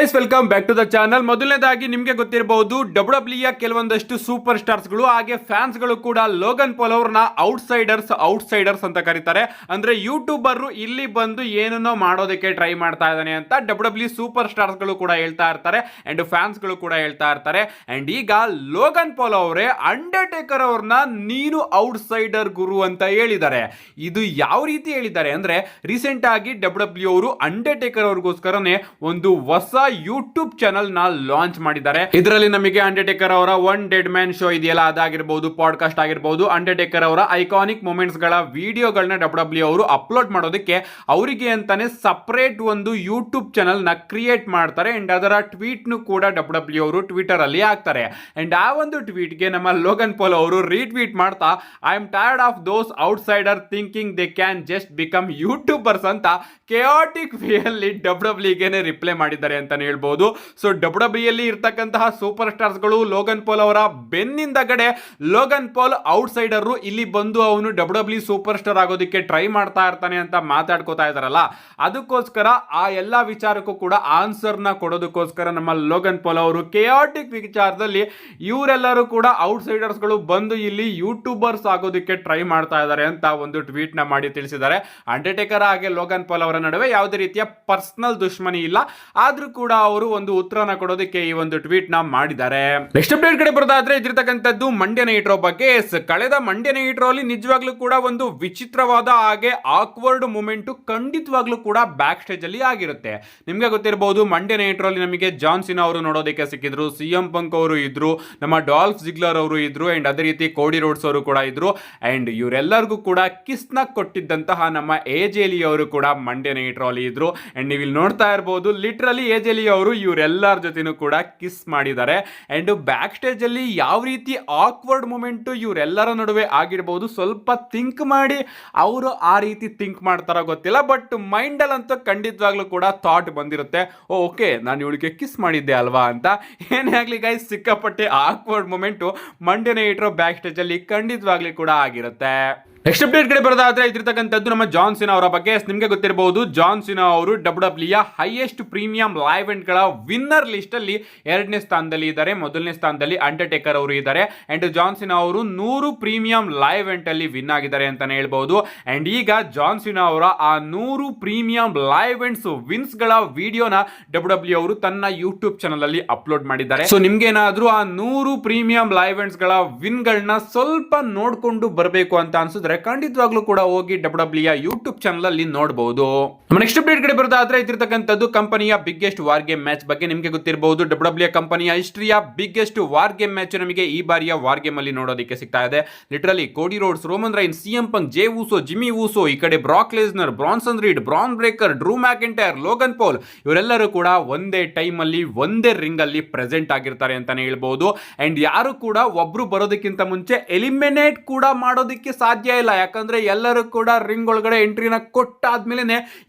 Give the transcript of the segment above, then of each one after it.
Guys, welcome back to the channel. ಮೊದಲನೇದಾಗಿ ನಿಮಗೆ ಗೊತ್ತಿರಬಹುದು ಡಬ್ಲ್ಯೂ ಕೆಲವೊಂದಷ್ಟು ಸೂಪರ್ ಸ್ಟಾರ್ಸ್ ಗಳು ಹಾಗೆ ಫ್ಯಾನ್ಸ್ ಗಳು ಕೂಡ ಲೋಗನ್ ಪಾಲ್ ಅವ್ರನ್ನ ಔಟ್ಸೈಡರ್ಸ್ ಅಂತ ಕರೀತಾರೆ. ಅಂದ್ರೆ ಯೂಟ್ಯೂಬರ್ ಇಲ್ಲಿ ಬಂದು ಏನನ್ನೋ ಮಾಡೋದಕ್ಕೆ ಟ್ರೈ ಮಾಡ್ತಾ ಇದ್ದಾನೆ ಅಂತ ಡಬ್ಲ್ಯೂ ಸೂಪರ್ ಸ್ಟಾರ್ಸ್ ಗಳು ಕೂಡ ಹೇಳ್ತಾ ಇರ್ತಾರೆ ಅಂಡ್ ಫ್ಯಾನ್ಸ್ ಗಳು ಕೂಡ ಹೇಳ್ತಾ ಇರ್ತಾರೆ. ಅಂಡ್ ಈಗ ಲೋಗನ್ ಪಾಲ್ ಅವರೇ ಅಂಡರ್ಟೇಕರ್ ಅವ್ರನ್ನ ನೀನು ಔಟ್ಸೈಡರ್ ಗುರು ಅಂತ ಹೇಳಿದ್ದಾರೆ. ಇದು ಯಾವ ರೀತಿ ಹೇಳಿದ್ದಾರೆ ಅಂದ್ರೆ, ರೀಸೆಂಟ್ ಆಗಿ ಡಬ್ಲ್ಯೂ ಅವರು ಅಂಡರ್ಟೇಕರ್ ಅವ್ರಿಗೋಸ್ಕರನೇ ಒಂದು ಹೊಸ ಯೂಟ್ಯೂಬ್ ಚಾನಲ್ ನ ಲಾಂಚ್ ಮಾಡಿದ್ದಾರೆ. ಇದರಲ್ಲಿ ನಮಗೆ ಅಂಡರ್ಟೇಕರ್ ಅವರ ಒನ್ ಡೆಡ್ ಮ್ಯಾನ್ ಶೋ ಇದೆಯಲ್ಲ, ಅದಾಗಿರಬಹುದು, ಪಾಡ್ಕಾಸ್ಟ್ ಆಗಿರಬಹುದು, ಅಂಡರ್ಟೇಕರ್ ಅವರ ಐಕಾನಿಕ್ ಮೂಮೆಂಟ್ಸ್ ಗಳ ವಿಡಿಯೋಗಳನ್ನ ಡಬ್ಲ್ಯೂ ಅವರು ಅಪ್ಲೋಡ್ ಮಾಡೋದಕ್ಕೆ ಅವರಿಗೆ ಅಂತಾನೆ ಸಪರೇಟ್ ಒಂದು ಯೂಟ್ಯೂಬ್ ಚಾನಲ್ ನ ಕ್ರಿಯೇಟ್ ಮಾಡ್ತಾರೆ. ಅಂಡ್ ಅದರ ಟ್ವೀಟ್ ನು ಕೂಡ ಡಬ್ಲ್ಯೂ ಅವರು ಟ್ವಿಟರ್ ಅಲ್ಲಿ ಹಾಕ್ತಾರೆ. ಅಂಡ್ ಆ ಒಂದು ಟ್ವೀಟ್ ಗೆ ನಮ್ಮ ಲೋಗನ್ ಪಾಲ್ ಅವರು ರೀಟ್ವೀಟ್ ಮಾಡ್ತಾ, I am tired of those outsider thinking they can just become YouTubers ಅಂತ ಕೆಯಾಟಿಕ್ ವೇಯಲ್ಲಿ ಡಬ್ಲ್ಯೂಗೆ ರಿಪ್ಲೈ ಮಾಡಿದ್ದಾರೆ ಅಂತಾನೆ ಹೇಳ್ಬಹುದು. ಸೊ ಡಬ್ಲ್ಯೂ ಅಲ್ಲಿ ಇರ್ತಕ್ಕಂತಹ ಸೂಪರ್ ಸ್ಟಾರ್ಸ್ ಗಳು ಲೋಗನ್ ಪಾಲ್ ಅವರ ಬೆನ್ನಿಂದಗಡೆ ಲೋಗನ್ ಪಾಲ್ ಔಟ್ಸೈಡರ್ ಇಲ್ಲಿ ಬಂದು ಅವನು ಡಬ್ಲ್ಯೂ ಸೂಪರ್ ಸ್ಟಾರ್ ಆಗೋದಕ್ಕೆ ಟ್ರೈ ಮಾಡ್ತಾ ಇರ್ತಾನೆ ಅಂತ ಮಾತಾಡ್ಕೋತಾ ಇದಾರಲ್ಲ, ಅದಕ್ಕೋಸ್ಕರ ಆ ಎಲ್ಲಾ ವಿಚಾರಕ್ಕೂ ಕೂಡ ಆನ್ಸರ್ ನ ಕೊಡೋದಕ್ಕೋಸ್ಕರ ನಮ್ಮ ಲೋಗನ್ ಪಾಲ್ ಅವರು ಕೆಯಾಟಿಕ್ ವಿಚಾರದಲ್ಲಿ ಇವರೆಲ್ಲರೂ ಕೂಡ ಔಟ್ಸೈಡರ್ಸ್ ಗಳು ಬಂದು ಇಲ್ಲಿ ಯೂಟ್ಯೂಬರ್ಸ್ ಆಗೋದಕ್ಕೆ ಟ್ರೈ ಮಾಡ್ತಾ ಇದ್ದಾರೆ ಅಂತ ಒಂದು ಟ್ವೀಟ್ ನ ಮಾಡಿ ತಿಳಿಸಿದ್ದಾರೆ. ಅಂಡರ್ಟೇಕರ್ ಹಾಗೆ ಲೋಗನ್ ಪಾಲ್ ಅವರ ನಡುವೆ ಯಾವುದೇ ರೀತಿಯ ಪರ್ಸನಲ್ ದುಶ್ಮನಿ ಇಲ್ಲ, ಆದ್ರೂ ಕೂಡ ಅವರು ಒಂದು ಉತ್ತರನ ಕೊಡೋದಕ್ಕೆ ಈ ಒಂದು ಟ್ವೀಟ್ ನ ಮಾಡಿದ್ದಾರೆ. ನೆಕ್ಸ್ಟ್ ಅಪ್ಡೇಟ್ ಕಡೆ ಬರೋದಾದ್ರೆ ಇದಿರ್ತಕ್ಕಂಥದ್ದು ಮಂಡ್ಯ ನೈಟ್ ರೋ ಬಗ್ಗೆ. ಕಳೆದ ಮಂಡ್ಯ ನೈಟ್ ರೋ ಅಲ್ಲಿ ನಿಜವಾಗ್ಲೂ ಕೂಡ ಒಂದು ವಿಚಿತ್ರವಾದ ಹಾಗೆ ಆಕ್ವರ್ಡ್ ಮೂಮೆಂಟ್ ಖಂಡಿತವಾಗ್ಲೂ ಕೂಡ ಬ್ಯಾಕ್ ಸ್ಟೇಜ್ ಅಲ್ಲಿ ಆಗಿರುತ್ತೆ. ನಿಮ್ಗೆ ಗೊತ್ತಿರಬಹುದು, ಮಂಡ್ಯ ನೈಟ್ ರೋ ಅಲ್ಲಿ ನಮಗೆ ಜಾನ್ ಸಿನಾ ಅವರು ನೋಡೋದಕ್ಕೆ ಸಿಕ್ಕಿದ್ರು, ಸಿಎಂ ಪಂಕ್ ಅವರು ಇದ್ರು, ನಮ್ಮ ಡಾಲ್ಫ್ ಜಿಗ್ಲರ್ ಅವರು ಇದ್ರು, ಅಂಡ್ ಅದೇ ರೀತಿ ಕೋಡಿ ರೋಡ್ಸ್ ಅವರು ಕೂಡ ಇದ್ರು. ಅಂಡ್ ಇವರೆಲ್ಲರಿಗೂ ಕೂಡ ಕಿಸ್ ನ ಕೊಟ್ಟಿದ್ದಂತಹ ನಮ್ಮ ಎಜೆಲಿ ಅವರು ಕೂಡ ಮಂಡ್ಯ ನೈಟ್ ರೋ ಅಲ್ಲಿ ಇದ್ರು. ಅಂಡ್ ನೀವು ಇಲ್ಲಿ ನೋಡ್ತಾ ಇರಬಹುದು, ಲಿಟ್ರಲಿ ಎಜೆಲಿ ಅವರು ಇವರೆಲ್ಲರ ಜೊತೆನೂ ಕೂಡ ಕಿಸ್ ಮಾಡಿದ್ದಾರೆ. ಅಂಡ್ ಬ್ಯಾಕ್ ಸ್ಟೇಜ್ ಅಲ್ಲಿ ಯಾವ ರೀತಿ ಆಕ್ವರ್ಡ್ ಮೂಮೆಂಟ್ ಇವರೆಲ್ಲರ ನಡುವೆ ಆಗಿರಬಹುದು, ಸ್ವಲ್ಪ ಥಿಂಕ್ ಮಾಡಿ ಅವರು ಆ ರೀತಿ ಥಿಂಕ್ ಮಾಡ್ತಾರ ಗೊತ್ತಿಲ್ಲ, ಬಟ್ ಮೈಂಡ್ ಅಲ್ಲಿ ಅಂತೂ ಖಂಡಿತವಾಗ್ಲೂ ಕೂಡ ಥಾಟ್ ಬಂದಿರುತ್ತೆ, ಓಕೆ ನಾನು ಇವಳಿಗೆ ಕಿಸ್ ಮಾಡಿದ್ದೆ ಅಲ್ವಾ ಅಂತ. ಏನೇ ಆಗ್ಲಿ ಗೈಸ್, ಸಿಕ್ಕಾಪಟ್ಟೆ ಆಕ್ವರ್ಡ್ ಮೂಮೆಂಟ್ ಮಂಡ್ಯ ನೈಟ್ ರೋ ಬ್ಯಾಕ್ ಸ್ಟೇಜ್ ಅಲ್ಲಿ ಖಂಡಿತವಾಗ್ಲಿ ಕೂಡ ಆಗಿರುತ್ತೆ. ನೆಕ್ಸ್ಟ್ ಅಪ್ಡೇಟ್ ಕಡೆ ಬರೋದಾದ್ರೆ ಇದ್ದಿರ್ತಕ್ಕಂಥದ್ದು ನಮ್ಮ ಜಾನ್ ಸಿನಾ ಅವರ ಬಗ್ಗೆ. ನಿಮಗೆ ಗೊತ್ತಿರಬಹುದು, ಜಾನ್ ಸಿನಾ ಅವರು W highest premium live event ಗಳ ವಿನ್ನರ್ ಲಿಸ್ಟ್ ಅಲ್ಲಿ 2ನೇ ಸ್ಥಾನದಲ್ಲಿ ಇದ್ದಾರೆ. ಮೊದಲನೇ ಸ್ಥಾನದಲ್ಲಿ ಅಂಡರ್ಟೇಕರ್ ಅವರು ಇದ್ದಾರೆ. ಅಂಡ್ ಜಾನ್ ಸಿನಾ ಅವರು 100 ಪ್ರೀಮಿಯಂ ಲೈವ್ ಇವೆಂಟ್ ಅಲ್ಲಿ ವಿನ್ ಆಗಿದ್ದಾರೆ ಅಂತಾನೆ ಹೇಳ್ಬಹುದು. ಅಂಡ್ ಈಗ ಜಾನ್ ಸಿನಾ ಅವರ ಆ 100 ಪ್ರೀಮಿಯಂ ಲೈವ್ ಇವೆಂಟ್ಸ್ ವಿನ್ಸ್ ಗಳ ವಿಡಿಯೋನ ಡಬ್ಲ್ಯೂ ಅವರು ತನ್ನ ಯೂಟ್ಯೂಬ್ ಚಾನಲ್ ಅಲ್ಲಿ ಅಪ್ಲೋಡ್ ಮಾಡಿದ್ದಾರೆ. ಸೊ ನಿಮ್ಗೆ ಏನಾದ್ರೂ ಆ 100 ಪ್ರೀಮಿಯಂ ಲೈವ್ ಇವೆಂಟ್ಸ್ ಗಳ ವಿನ್ ಗಳನ್ನ ಸ್ವಲ್ಪ ನೋಡ್ಕೊಂಡು ಬರಬೇಕು ಅಂತ ಅನ್ಸಿದ್ರೆ ಖಂಡಿತವಾಗ್ಲೂ ಕೂಡ ಹೋಗಿ ಡಬ್ಲ್ಯೂ ಯೂಟ್ಯೂಬ್ ಚಾನಲ್ ಅಲ್ಲಿ ನೋಡಬಹುದು. ನಮ್ಮ ನೆಕ್ಸ್ಟ್ ಅಪ್ಡೇಟ್ ಕಡೆ ಬರೋದಾದ್ರೆ ಇದ್ದಿರ್ತಕ್ಕಂಥದ್ದು ಕಂಪನಿಯ ಬಿಗ್ಗೆಸ್ಟ್ ವಾರ್ ಗೇಮ್ ಮ್ಯಾಚ್ ಬಗ್ಗೆ. ನಿಮಗೆ ಗೊತ್ತಿರಬಹುದು, ಡಬ್ಲ್ಯೂ ಕಂಪನಿಯ ಹಿಸ್ಟ್ರಿಯ ಬಿಗ್ಗೆಸ್ಟ್ ವಾರ್ ಗೇಮ್ ಮ್ಯಾಚ್ ನಮಗೆ ಈ ಬಾರಿಯ ವಾರ್ ಗೇಮ್ ಅಲ್ಲಿ ನೋಡೋದಕ್ಕೆ ಸಿಗ್ತಾ ಇದೆ. Literally Cody Rhodes, Roman Reigns, CM Punk, Jey Uso, Jimmy Uso, ಈ ಕಡೆ Brock Lesnar, Bronson Reed, Bron Breakker, Drew McIntyre, Logan Paul ಇವರೆಲ್ಲರೂ ಕೂಡ ಒಂದೇ ಟೈಮ್ ಅಲ್ಲಿ ಒಂದೇ ರಿಂಗ್ ಅಲ್ಲಿ ಪ್ರೆಸೆಂಟ್ ಆಗಿರ್ತಾರೆ ಅಂತಾನೆ ಹೇಳ್ಬಹುದು. ಅಂಡ್ ಯಾರು ಕೂಡ ಒಬ್ರು ಬರೋದಕ್ಕಿಂತ ಮುಂಚೆ ಎಲಿಮಿನೇಟ್ ಕೂಡ ಮಾಡೋದಕ್ಕೆ ಸಾಧ್ಯ ಇಲ್ಲ, ಯಾಕಂದ್ರೆ ಎಲ್ಲರೂ ಕೂಡ ರಿಂಗ್ ಒಳಗಡೆ ಎಂಟ್ರಿನ ಕೊಟ್ಟಾದ್ಮೇಲೆ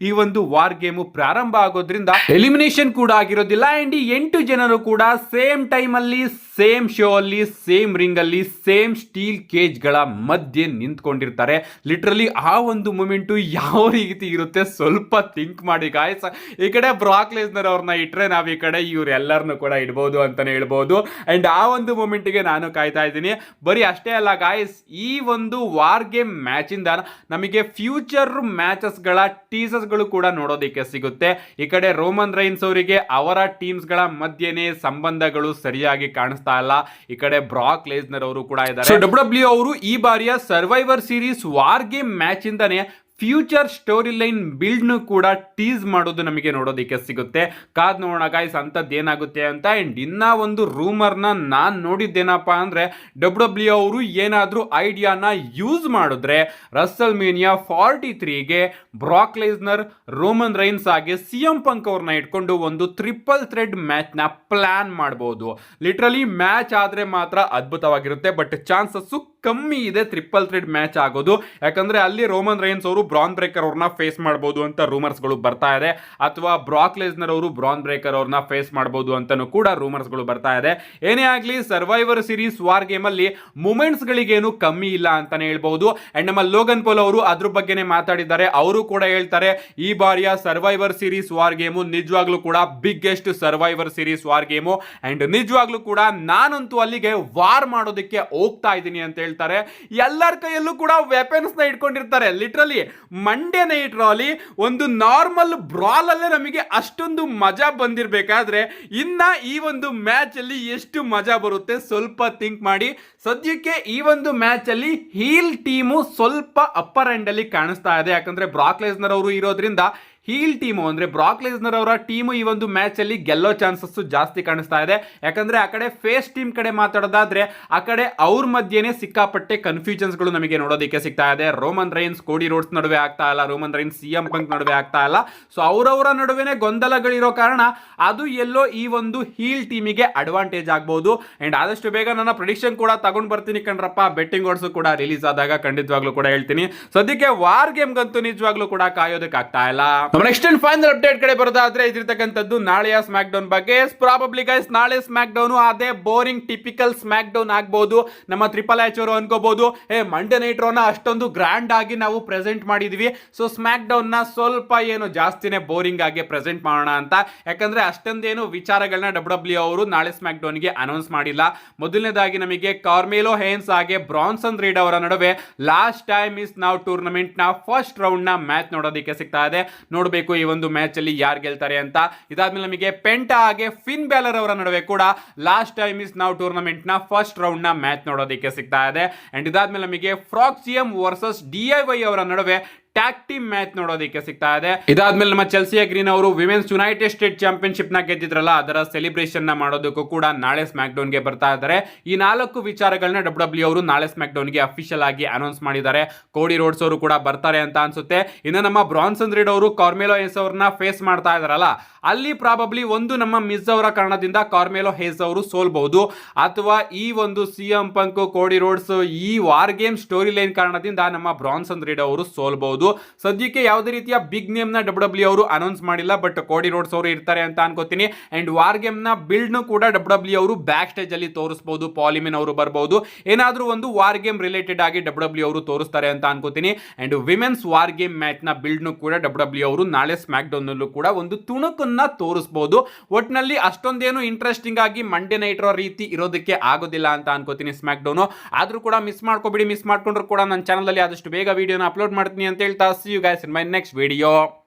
ಈ ಒಂದು ವಾರ್ ಗೇಮ್ ಪ್ರಾರಂಭ ಆಗೋದ್ರಿಂದ ಎಲಿಮಿನೇಷನ್ ಕೂಡ ಆಗಿರೋದಿಲ್ಲ. ಅಂಡ್ ಈ 8 ಜನರು ಕೂಡ ಸೇಮ್ ಟೈಮ್ ಅಲ್ಲಿ, ಸೇಮ್ ಶೋ ಅಲ್ಲಿ, ಸೇಮ್ ರಿಂಗ್ ಅಲ್ಲಿ, ಸೇಮ್ ಸ್ಟೀಲ್ ಕೇಜ್ ಗಳ ಮಧ್ಯೆ ನಿಂತ್ಕೊಂಡಿರ್ತಾರೆ. ಲಿಟ್ರಲಿ ಆ ಒಂದು ಮೂಮೆಂಟ್ ಯಾವ ರೀತಿ ಇರುತ್ತೆ ಸ್ವಲ್ಪ ಥಿಂಕ್ ಮಾಡಿ ಗಾಯ್ಸ್. ಈ ಕಡೆ ಬ್ರಾಕ್ ಲೆಸ್ನರ್ ಅವ್ರನ್ನ ಇಟ್ರೆ ನಾವ್ ಈ ಕಡೆ ಇವರೆಲ್ಲರನ್ನು ಕೂಡ ಇಡಬಹುದು ಅಂತಾನೆ ಹೇಳ್ಬಹುದು. ಅಂಡ್ ಆ ಒಂದು ಮೂಮೆಂಟ್ ಗೆ ನಾನು ಕಾಯ್ತಾ ಇದ್ದೀನಿ. ಬರೀ ಅಷ್ಟೇ ಅಲ್ಲ ಗಾಯ್ಸ್, ಈ ಒಂದು ವಾರ್ ಗೇಮ್ ಮ್ಯಾಚ್ ಇಂದ ನಮಗೆ ಫ್ಯೂಚರ್ ಮ್ಯಾಚಸ್ ಗಳ ಟೀಸರ್ಸ್ ಗಳು ಕೂಡ ನೋಡೋದಕ್ಕೆ ಸಿಗುತ್ತೆ. ಈ ಕಡೆ ರೋಮನ್ ರೈನ್ಸ್ ಅವರಿಗೆ ಅವರ ಟೀಮ್ಸ್ ಗಳ ಮಧ್ಯೆನೇ ಸಂಬಂಧಗಳು ಸರಿಯಾಗಿ ಕಾಣಿಸ್ತಾ ಇಲ್ಲ. ಈ ಕಡೆ ಬ್ರಾಕ್ ಲೆಸ್ನರ್ ಅವರು ಕೂಡ ಇದ್ದಾರೆ. ಡಬ್ಲ್ಯೂ ಅವರು ಈ ಬಾರಿಯ survivor series war game match ಇಂದಾನೆ ಫ್ಯೂಚರ್ ಸ್ಟೋರಿ ಲೈನ್ ಬಿಲ್ಡ್ ಕೂಡ ಟೀಸ್ ಮಾಡೋದು ನಮಗೆ ನೋಡೋದಕ್ಕೆ ಸಿಗುತ್ತೆ. ಕಾದ್ ನೋಡೋಣ ಗಾಯ್ಸ್ ಅಂತದ್ದು ಏನಾಗುತ್ತೆ ಅಂತ. ಅಂಡ್ ಇನ್ನ ಒಂದು ರೂಮರ್ ನಾನ್ ನೋಡಿದ್ದೇನಪ್ಪ ಅಂದ್ರೆ, ಡಬ್ಲ್ಯೂ ಅವರು ಏನಾದ್ರೂ ಐಡಿಯಾನ ಯೂಸ್ ಮಾಡಿದ್ರೆ ರಸಲ್ ಮೇನಿಯಾ 43ಗೆ ಬ್ರಾಕ್ ಲೆಸ್ನರ್, ರೋಮನ್ ರೈನ್ಸ್ ಹಾಗೆ ಸಿಎಂ ಪಂಕ್ ಅವ್ರನ್ನ ಇಟ್ಕೊಂಡು ಒಂದು ಟ್ರಿಪಲ್ ಥ್ರೆಡ್ ಮ್ಯಾಚ್ ನ ಪ್ಲಾನ್ ಮಾಡಬಹುದು. ಲಿಟ್ರಲಿ ಮ್ಯಾಚ್ ಆದ್ರೆ ಮಾತ್ರ ಅದ್ಭುತವಾಗಿರುತ್ತೆ, ಬಟ್ ಚಾನ್ಸಸ್ ಕಮ್ಮಿ ಇದೆ ಟ್ರಿಪಲ್ ಥ್ರೆಡ್ ಮ್ಯಾಚ್ ಆಗೋದು. ಯಾಕಂದ್ರೆ ಅಲ್ಲಿ ರೋಮನ್ ರೈನ್ಸ್ ಅವರು ಬ್ರಾನ್ ಬ್ರೇಕರ್ ಅವ್ರನ್ನ ಫೇಸ್ ಮಾಡಬಹುದು ಅಂತ ರೂಮರ್ಸ್ ಗಳು ಬರ್ತಾ ಇದೆ, ಅಥವಾ ಬ್ರಾಕ್ ಲೆಸ್ನರ್ ಅವರು ಬ್ರಾನ್ ಬ್ರೇಕರ್ ಅವ್ರನ್ನ ಫೇಸ್ ಮಾಡಬಹುದು ಅಂತಾನು ಕೂಡ ರೂಮರ್ಸ್ ಗಳು ಬರ್ತಾ ಇದೆ. ಏನೇ ಆಗ್ಲಿ ಸರ್ವೈವರ್ ಸೀರೀಸ್ ವಾರ್ ಗೇಮ್ ಅಲ್ಲಿ ಮೂಮೆಂಟ್ಸ್ ಗಳಿಗೇನು ಕಮ್ಮಿ ಇಲ್ಲ ಅಂತಾನೆ ಹೇಳ್ಬಹುದು. ಅಂಡ್ ನಮ್ಮ ಲೋಗನ್ ಪೋಲ್ ಅವರು ಅದ್ರ ಬಗ್ಗೆನೇ ಮಾತಾಡಿದ್ದಾರೆ. ಅವರು ಕೂಡ ಹೇಳ್ತಾರೆ ಈ ಬಾರಿಯ ಸರ್ವೈವರ್ ಸೀರೀಸ್ ವಾರ್ ಗೇಮು ನಿಜವಾಗ್ಲೂ ಕೂಡ biggest survivor series war game, and ನಿಜವಾಗ್ಲೂ ಕೂಡ ನಾನಂತೂ ಅಲ್ಲಿಗೆ ವಾರ್ ಮಾಡೋದಕ್ಕೆ ಹೋಗ್ತಾ ಇದ್ದೀನಿ ಅಂತ ಹೇಳ್ತಾರೆ. ಎಲ್ಲರ ಕೈಯಲ್ಲೂ ಕೂಡ ವೆಪನ್ಸ್ ನ ಇಟ್ಕೊಂಡಿರ್ತಾರೆ. ಲಿಟ್ರಲಿ ಮಂಡೇ ನೈಟ್ ರಾಲಿ ಒಂದು ನಾರ್ಮಲ್ ಬ್ರಾಲ್ ಅಲ್ಲೇ ನಮಗೆ ಅಷ್ಟೊಂದು ಮಜಾ ಬಂದಿರಬೇಕಾದ್ರೆ ಇನ್ನ ಈ ಒಂದು ಮ್ಯಾಚ್ ಅಲ್ಲಿ ಎಷ್ಟು ಮಜಾ ಬರುತ್ತೆ ಸ್ವಲ್ಪ ಥಿಂಕ್ ಮಾಡಿ. ಸದ್ಯಕ್ಕೆ ಈ ಒಂದು ಮ್ಯಾಚ್ ಅಲ್ಲಿ ಹೀಲ್ ಟೀಮು ಸ್ವಲ್ಪ ಅಪ್ಪರ್ ಎಂಡ್ ಅಲ್ಲಿ ಕಾಣಿಸ್ತಾ ಇದೆ. ಯಾಕಂದ್ರೆ ಬ್ರಾಕ್ ಲೆಸ್ನರ್ ಅವರು ಇರೋದ್ರಿಂದ ಹೀಲ್ ಟೀಮು ಅಂದ್ರೆ ಬ್ರಾಕ್ ಲೆಸ್ನರ್ ಅವರ ಟೀಮು ಈ ಒಂದು ಮ್ಯಾಚ್ ಅಲ್ಲಿ ಗೆಲ್ಲೋ ಚಾನ್ಸಸ್ ಜಾಸ್ತಿ ಕಾಣಿಸ್ತಾ ಇದೆ. ಯಾಕಂದ್ರೆ ಆ ಕಡೆ ಫೇಸ್ ಟೀಮ್ ಕಡೆ ಮಾತಾಡೋದಾದ್ರೆ ಆ ಕಡೆ ಅವ್ರ ಮಧ್ಯೆನೇ ಸಿಕ್ಕಾಪಟ್ಟೆ ಕನ್ಫ್ಯೂಷನ್ಸ್ ಗಳು ನಮಗೆ ನೋಡೋದಕ್ಕೆ ಸಿಗ್ತಾ ಇದೆ. ರೋಮನ್ ರೈನ್ಸ್ ಕೋಡಿ ರೋಡ್ಸ್ ನಡುವೆ ಆಗ್ತಾ ಇಲ್ಲ, ರೋಮನ್ ರೈನ್ಸ್ ಸಿಎಂ ಪಂಕ್ ನಡುವೆ ಆಗ್ತಾ ಇಲ್ಲ. ಸೊ ಅವರವರ ನಡುವೆನೆ ಗೊಂದಲಗಳಿರೋ ಕಾರಣ ಅದು ಎಲ್ಲೋ ಈ ಒಂದು ಹೀಲ್ ಟೀಮಿಗೆ ಅಡ್ವಾಂಟೇಜ್ ಆಗ್ಬಹುದು. ಅಂಡ್ ಆದಷ್ಟು ಬೇಗ ನನ್ನ ಪ್ರೆಡಿಕ್ಷನ್ ಕೂಡ ತಗೊಂಡ್ ಬರ್ತೀನಿ ಕಣ್ರಪ್ಪ. ಬೆಟ್ಟಿಂಗ್ ಓಡ್ಸ್ ಕೂಡ ರಿಲೀಸ್ ಆದಾಗ ಖಂಡಿತವಾಗ್ಲೂ ಕೂಡ ಹೇಳ್ತೀನಿ. ಸದ್ಯಕ್ಕೆ ವಾರ್ ಗೇಮ್ ಗಂತೂ ನಿಜವಾಗ್ಲೂ ಕೂಡ ಕಾಯೋದಕ್ಕಾಗ್ತಾ ಇಲ್ಲ. ನೆಕ್ಸ್ಟ್ ಅಂಡ್ ಫೈನಲ್ ಅಪ್ಡೇಟ್ ಕಡೆ ಬರೋದಾದ್ರೆ ಇದಿರ್ತಕ್ಕಂಥದ್ದು ನಾಳೆಯ ಸ್ಮ್ಯಾಕ್ ಡೌನ್ ಬಗ್ಗೆ. ಪ್ರಾಬಬ್ಲಿ ಗೈಸ್ ನಾಳೆ ಸ್ಮ್ಯಾಕ್ ಡೌನ್ ಅದೇ ಬೋರಿಂಗ್ ಟಿಪಿಕಲ್ ಸ್ಮ್ಯಾಕ್ ಡೌನ್ ಆಗ್ಬಹುದು. ನಮ್ಮ ಟ್ರಿಪಲ್ ಎಚ್ ಅವರು ಅನ್ಕೋಬಹುದು ಮಂಡೇ ನೈಟ್ ರೋನ ಅಷ್ಟೊಂದು ಗ್ರ್ಯಾಂಡ್ ಆಗಿ ನಾವು ಪ್ರೆಸೆಂಟ್ ಮಾಡಿದ್ವಿ, ಸೊ ಸ್ಮ್ಯಾಕ್ ಡೌನ್ ನ ಸ್ವಲ್ಪ ಏನು ಜಾಸ್ತಿನೇ ಬೋರಿಂಗ್ ಆಗಿ ಪ್ರೆಸೆಂಟ್ ಮಾಡೋಣ ಅಂತ. ಯಾಕಂದ್ರೆ ಅಷ್ಟೊಂದೇನು ವಿಚಾರಗಳನ್ನ ಡಬ್ಲ್ಯೂ ಅವರು ನಾಳೆ ಸ್ಮ್ಯಾಕ್ ಡೌನ್ ಗೆ ಅನೌನ್ಸ್ ಮಾಡಿಲ್ಲ. ಮೊದಲನೇದಾಗಿ ನಮಗೆ ಕಾರ್ಮೆಲೋ ಹೇನ್ಸ್ ಹಾಗೆ ಬ್ರಾನ್ಸನ್ ರೀಡ್ ಅವರ ನಡುವೆ ಲಾಸ್ಟ್ ಟೈಮ್ ಇಸ್ ನಾವ್ ಟೂರ್ನಮೆಂಟ್ ನ ಫಸ್ಟ್ ರೌಂಡ್ ನ ಮ್ಯಾಚ್ ನೋಡೋದಕ್ಕೆ ಸಿಗ್ತಾ ಇದೆ. ನೋಡಬೇಕು ಈ ಒಂದು ಮ್ಯಾಚ್ ಅಲ್ಲಿ ಯಾರು ಗೆಲ್ತಾರೆ ಅಂತ. ಇದಾದ್ಮೇಲೆ ನಮಗೆ ಪೆಂಟಾ ಹಾಗೆ ಫಿನ್ ಬ್ಯಾಲರ್ ಅವರ ನಡುವೆ ಕೂಡ ಲಾಸ್ಟ್ ಟೈಮ್ ಇಸ್ ನಾವ್ ಟೂರ್ನಮೆಂಟ್ ನ ಫಸ್ಟ್ ರೌಂಡ್ ನ ಮ್ಯಾಚ್ ನೋಡೋದಕ್ಕೆ ಸಿಗ್ತಾ ಇದೆ. ಅಂಡ್ ಇದಾದ್ಮೇಲೆ ನಮಗೆ ಫ್ರಾಕ್ಸಿಯಂ ವರ್ಸಸ್ DIY ಅವರ ನಡುವೆ ಟ್ಯಾಗ್ ಟೀಮ್ ಮ್ಯಾಚ್ ನೋಡೋದಕ್ಕೆ ಸಿಗ್ತಾ ಇದೆ. ಇದಾದ್ಮೇಲೆ ನಮ್ಮ ಚೆಲ್ಸಿಯಾ ಗ್ರೀನ್ ಅವರು ವಿಮೆನ್ಸ್ ಯುನೈಟೆಡ್ ಸ್ಟೇಟ್ ಚಾಂಪಿಯನ್ಶಿಪ್ ನ ಗೆದ್ದಿದ್ರಲ್ಲ ಅದರ ಸೆಲಿಬ್ರೇಷನ್ ನ ಮಾಡೋದಕ್ಕೂ ಕೂಡ ನಾಳೆ ಸ್ಮ್ಯಾಕ್ ಡೌನ್ ಗೆ ಬರ್ತಾ ಇದ್ದಾರೆ. ಈ 4 ವಿಚಾರಗಳನ್ನ ಡಬ್ಲ್ಯೂ ಅವರು ನಾಳೆ ಸ್ಮ್ಯಾಕ್ ಡೌನ್ ಗೆ ಅಫಿಷಿಯಲ್ ಆಗಿ ಅನೌನ್ಸ್ ಮಾಡಿದ್ದಾರೆ. ಕೋಡಿ ರೋಡ್ಸ್ ಅವರು ಕೂಡ ಬರ್ತಾರೆ ಅಂತ ಅನ್ಸುತ್ತೆ. ಇನ್ನು ನಮ್ಮ ಬ್ರಾನ್ಸನ್ ರೀಡ್ ಅವರು ಕಾರ್ಮೆಲೋ ಹೇಸ್ ಅವ್ರನ್ನ ಫೇಸ್ ಮಾಡ್ತಾ ಇದಾರಲ್ಲ, ಅಲ್ಲಿ ಪ್ರಾಬಬ್ಲಿ ಒಂದು ನಮ್ಮ ಮಿಸ್ ಅವರ ಕಾರಣದಿಂದ ಕಾರ್ಮೆಲೋ ಹೇಸ್ ಅವರು ಸೋಲ್ಬಹುದು, ಅಥವಾ ಈ ಒಂದು ಸಿಎಂ ಪಂಕ್ ಕೋಡಿ ರೋಡ್ಸ್ ಈ ವಾರ್ ಗೇಮ್ ಸ್ಟೋರಿ ಲೈನ್ ಕಾರಣದಿಂದ ನಮ್ಮ ಬ್ರಾನ್ಸನ್ ರೀಡ್ ಅವರು ಸೋಲ್ಬಹುದು. ಸದ್ಯಕ್ಕೆ ಯಾವುದೇ ರೀತಿಯ ಬಿಗ್ ನೇಮ್ ನ ಡಬ್ಲ್ಯೂ ಅವರು ಅನೌನ್ಸ್ ಮಾಡಿಲ್ಲ, ಬಟ್ ಕೋಡಿ ರೋಡ್ಸ್ ಅವರು ಇರ್ತಾರೆ ಅಂತ ಅನ್ಕೋತೀನಿ. ಅಂಡ್ ವಾರ್ ಗೇಮ್ ನ ಬಿಲ್ಡ್ ನು ಕೂಡ ಡಬ್ಲ್ಯೂ ಅವರು ಬ್ಯಾಕ್ ಸ್ಟೇಜ್ ಅಲ್ಲಿ ತೋರಿಸಬಹುದು. ಪಾಲಿಮಿನ್ ಅವರು ಬರಬಹುದು, ಏನಾದ್ರೂ ಒಂದು ವಾರ್ ಗೇಮ್ ರಿಲೇಟೆಡ್ ಆಗಿ ಡಬ್ಲ್ಯೂ ಅವರು ತೋರಿಸ್ತಾರೆ ಅಂತ ಅನ್ಕೋತೀನಿ. And women's war game match ನ ಬಿಲ್ಡ್ ನು ಕೂಡ ಡಬ್ಲ್ಯೂ ಅವರು ನಾಳೆ ಸ್ಮ್ಯಾಕ್ ಡೌನ್ ನಲ್ಲೂ ಕೂಡ ಒಂದು ತುಣುಕನ್ನ ತೋರಿಸಬಹುದು. ಒಟ್ನಲ್ಲಿ ಅಷ್ಟೊಂದೇನು ಇಂಟ್ರೆಸ್ಟಿಂಗ್ ಆಗಿ ಮಂಡೇ ನೈಟ್ ರೋ ರೀತಿ ಇರೋದಕ್ಕೆ ಆಗೋದಿಲ್ಲ ಅಂತ ಅನ್ಕೋತೀನಿ ಸ್ಮ್ಯಾಕ್ ಡೌನ್. ಆದ್ರೂ ಕೂಡ ಮಿಸ್ ಮಾಡ್ಕೋಬಿಡಿ. ಮಿಸ್ ಮಾಡ್ಕೊಂಡ್ರು ಕೂಡ ನನ್ನ ಚಾನಲ್ ಅಲ್ಲಿ ಆದಷ್ಟು ಬೇಗ ವಿಡಿಯೋನ ಅಪ್ಲೋಡ್ ಮಾಡ್ತೀನಿ ಅಂತ ಹೇಳ್ತಾ see you guys in my next video.